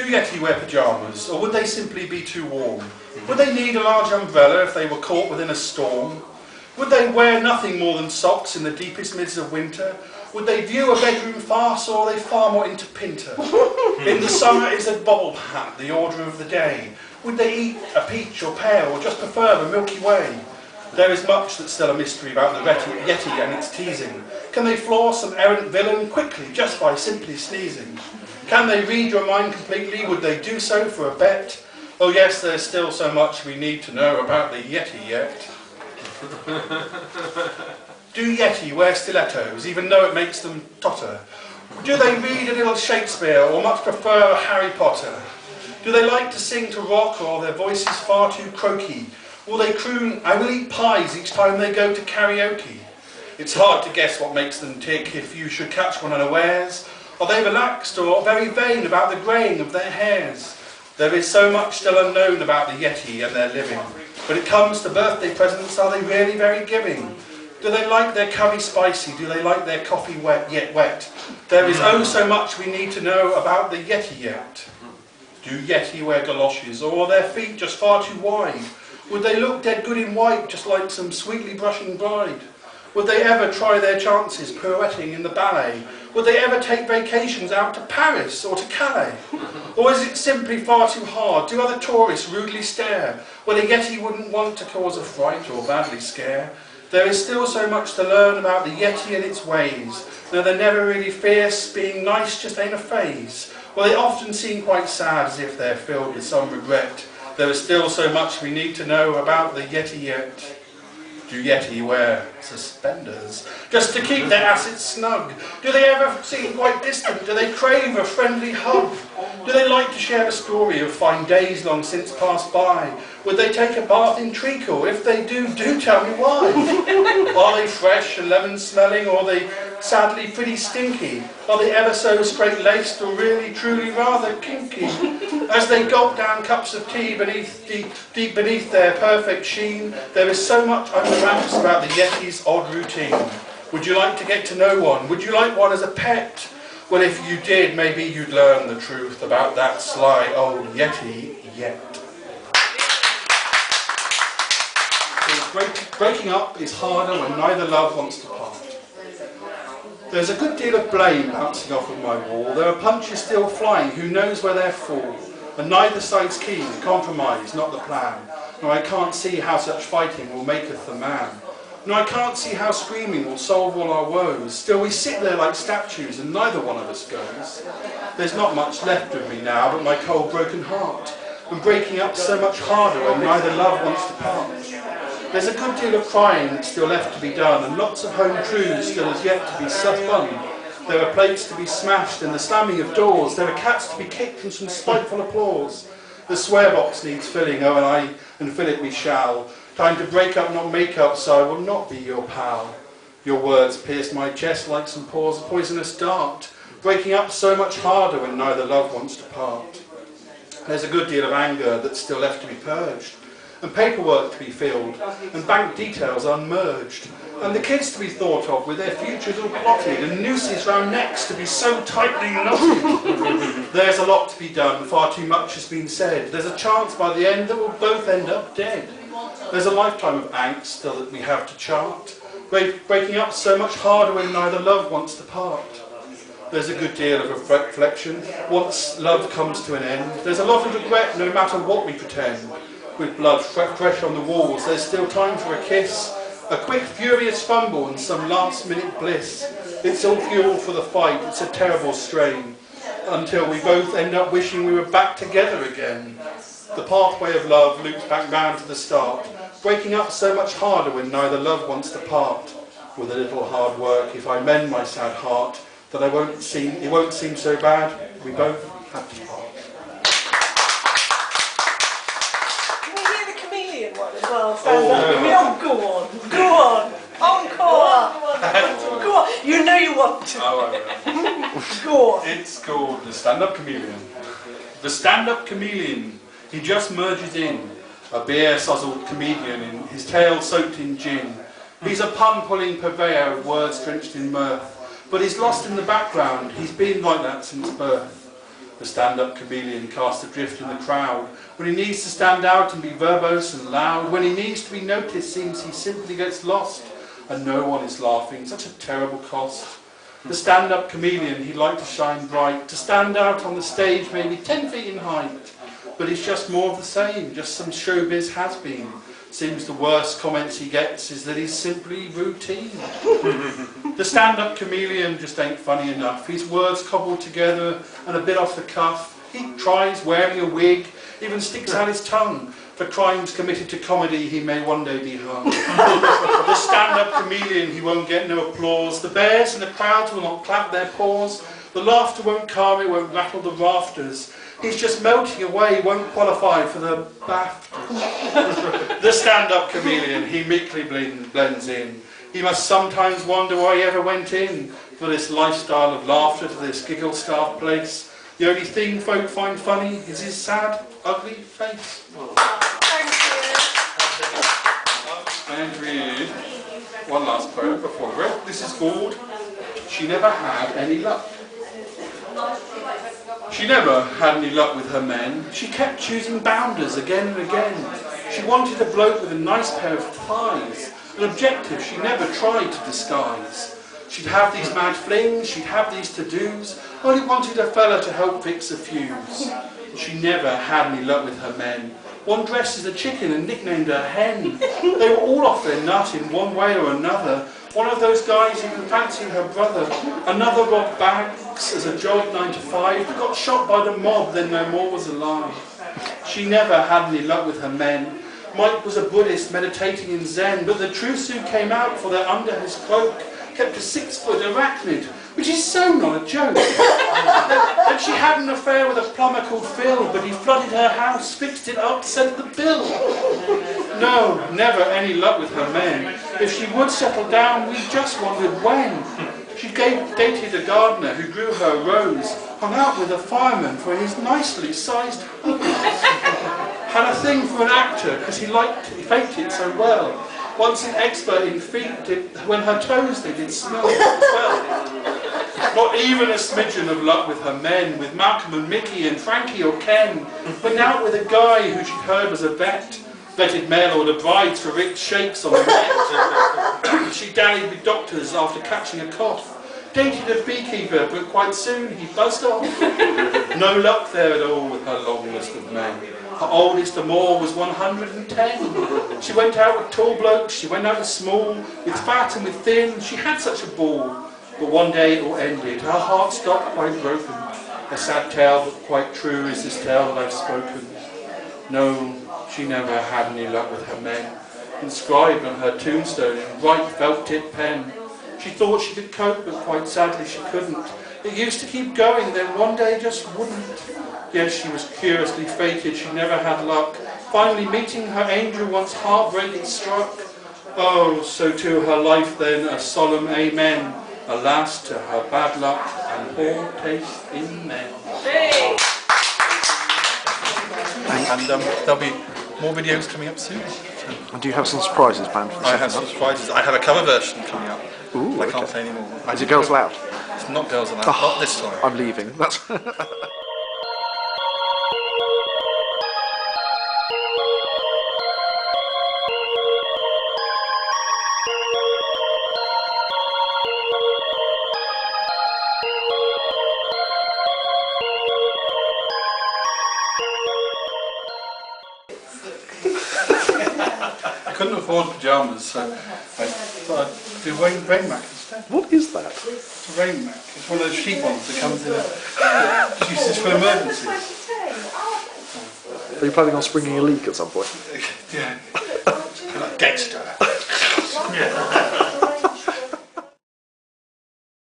Yeti wear pyjamas, or would they simply be too warm? Would they need a large umbrella if they were caught within a storm? Would they wear nothing more than socks in the deepest midst of winter? Would they view a bedroom farce, or are they far more into Pinter? In the summer is a bobble hat the order of the day? Would they eat a peach or pear, or just prefer the Milky Way? There is much that's still a mystery about the Yeti and its teasing. Can they floor some errant villain quickly, just by simply sneezing? Can they read your mind completely? Would they do so for a bet? Oh yes, there's still so much we need to know about the Yeti yet. Do Yeti wear stilettos, even though it makes them totter? Do they read a little Shakespeare, or much prefer a Harry Potter? Do they like to sing to rock, or are their voices far too croaky? Will they croon, I will eat pies each time they go to karaoke? It's hard to guess what makes them tick if you should catch one unawares. Are they relaxed or very vain about the greying of their hairs? There is so much still unknown about the Yeti and their living. When it comes to birthday presents, are they really very giving? Do they like their curry spicy? Do they like their coffee wet yet wet? There is oh so much we need to know about the Yeti yet. Do Yeti wear galoshes, or are their feet just far too wide? Would they look dead good in white, just like some sweetly brushing bride? Would they ever try their chances pirouetting in the ballet? Would they ever take vacations out to Paris or to Calais? Or is it simply far too hard? Do other tourists rudely stare? Well, a Yeti wouldn't want to cause a fright or badly scare. There is still so much to learn about the Yeti and its ways. Though they're never really fierce, being nice just ain't a phase. Well, they often seem quite sad, as if they're filled with some regret. There is still so much we need to know about the Yeti yet. Do Yeti wear suspenders, just to keep their assets snug? Do they ever seem quite distant? Do they crave a friendly hug? Do they like to share a story of fine days long since passed by? Would they take a bath in treacle? If they do, do tell me why. Are they fresh and lemon smelling, or are they sadly pretty stinky? Are they ever so straight-laced, or really truly rather kinky? As they gulp down cups of tea deep beneath their perfect sheen, there is so much unwrapped about the Yeti's odd routine. Would you like to get to know one? Would you like one as a pet? Well, if you did, maybe you'd learn the truth about that sly old Yeti yet. Breaking up is harder when neither love wants to part. There's a good deal of blame bouncing off of my wall. There are punches still flying, who knows where they'll fall. And neither side's keen, compromise, not the plan. No, I can't see how such fighting will maketh the man. No, I can't see how screaming will solve all our woes. Still we sit there like statues and neither one of us goes. There's not much left of me now but my cold broken heart. And breaking up so much harder when neither love wants to part. There's a good deal of crying that's still left to be done, and lots of home truths still as yet to be spun. There are plates to be smashed and the slamming of doors. There are cats to be kicked and some spiteful applause. The swear box needs filling, oh, and fill it we shall. Time to break up, not make up, so I will not be your pal. Your words pierced my chest like some poisonous dart. Breaking up so much harder when neither love wants to part. There's a good deal of anger that's still left to be purged, and paperwork to be filled, and bank details unmerged, and the kids to be thought of with their futures all plotted, and nooses round necks to be so tightly knotted. There's a lot to be done, far too much has been said. There's a chance by the end that we'll both end up dead. There's a lifetime of angst still that we have to chart, breaking up so much harder when neither love wants to part. There's a good deal of reflection once love comes to an end. There's a lot of regret no matter what we pretend. With blood fresh on the walls, there's still time for a kiss, a quick furious fumble and some last minute bliss. It's all fuel for the fight, it's a terrible strain, until we both end up wishing we were back together again. The pathway of love loops back round to the start, breaking up so much harder when neither love wants to part. With a little hard work, if I mend my sad heart, that it won't seem so bad, we both have to part. One as well, stand up. Go on, go on, encore. Go on, you know you want to. Go on. It's called the stand-up chameleon. The stand-up chameleon, he just merges in, a beer-sozzled comedian, in his tail soaked in gin. He's a pun-pulling purveyor of words drenched in mirth, but he's lost in the background. He's been like that since birth. The stand-up chameleon casts adrift in the crowd. When he needs to stand out and be verbose and loud, when he needs to be noticed, seems he simply gets lost, and no one is laughing. Such a terrible cost. The stand-up chameleon, he'd like to shine bright, to stand out on the stage maybe 10 feet in height. But it's just more of the same, just some showbiz has-been. Seems the worst comments he gets is that he's simply routine. The stand-up chameleon just ain't funny enough. His words cobbled together and a bit off the cuff. He tries wearing a wig, even sticks out his tongue. For crimes committed to comedy, he may one day be hung. The stand-up chameleon, he won't get no applause. The bears and the crowds will not clap their paws. The laughter won't calm, it won't rattle the rafters. He's just melting away, won't qualify for the BAFTAs. The stand-up chameleon, he meekly blends in. He must sometimes wonder why he ever went in for this lifestyle of laughter to this giggle-starved place. The only thing folk find funny is his sad, ugly face. Thank you. And read one last poem before we read. This is called She Never Had Any Luck. She never had any luck with her men. She kept choosing bounders again and again. She wanted a bloke with a nice pair of thighs, an objective she never tried to disguise. She'd have these mad flings, she'd have these to-dos, only wanted a fella to help fix a fuse. She never had any luck with her men. One dressed as a chicken and nicknamed her hen. They were all off their nut in one way or another. One of those guys even fancied her brother. Another robbed banks as a job 9 to 5, but got shot by the mob, then no more was alive. She never had any luck with her men. Mike was a Buddhist meditating in Zen, but the truth soon came out, for there under his cloak kept a 6-foot arachnid, which is so not a joke. That she had an affair with a plumber called Phil, but he flooded her house, fixed it up, sent the bill. No, never any luck with her men. If she would settle down, we just wondered when. She dated a gardener who grew her rose, hung out with a fireman for his nicely sized hose. Had a thing for an actor because he faked it so well. Once an expert in feet, when her toes they did smell well. Not even a smidgen of luck with her men, with Malcolm and Mickey and Frankie or Ken. Went out with a guy who she'd heard was a vet. Vetted mail order brides for rich shakes on the net. She dallied with doctors after catching a cough. Dated a beekeeper, but quite soon he buzzed off. No luck there at all with her long list of men. Her oldest amour was 110. She went out with tall blokes, she went out with small, with fat and with thin. She had such a ball. But one day it all ended. Her heart stopped quite broken. A sad tale, but quite true is this tale that I've spoken. No, she never had any luck with her men. Inscribed on her tombstone in bright felt-tip pen. She thought she could cope, but quite sadly she couldn't. It used to keep going, then one day just wouldn't. Yes, she was curiously fated, she never had luck. Finally meeting her angel once heartbreak it struck. Oh, so to her life then a solemn amen. Alas to her bad luck and poor taste in men. And there'll be more videos coming up soon. And do you have some surprises planned for the I have some surprises. I have a cover version coming up. Ooh, I can't say any more. Is it Girls Loud? It's not Girls Loud, not this time. I'm leaving. That's I couldn't afford pyjamas, so I thought I'd do rain mac instead. What is that? It's a rain mac. It's one of those cheap ones that comes in a uses for emergencies. Are you planning on springing a leak at some point? Yeah.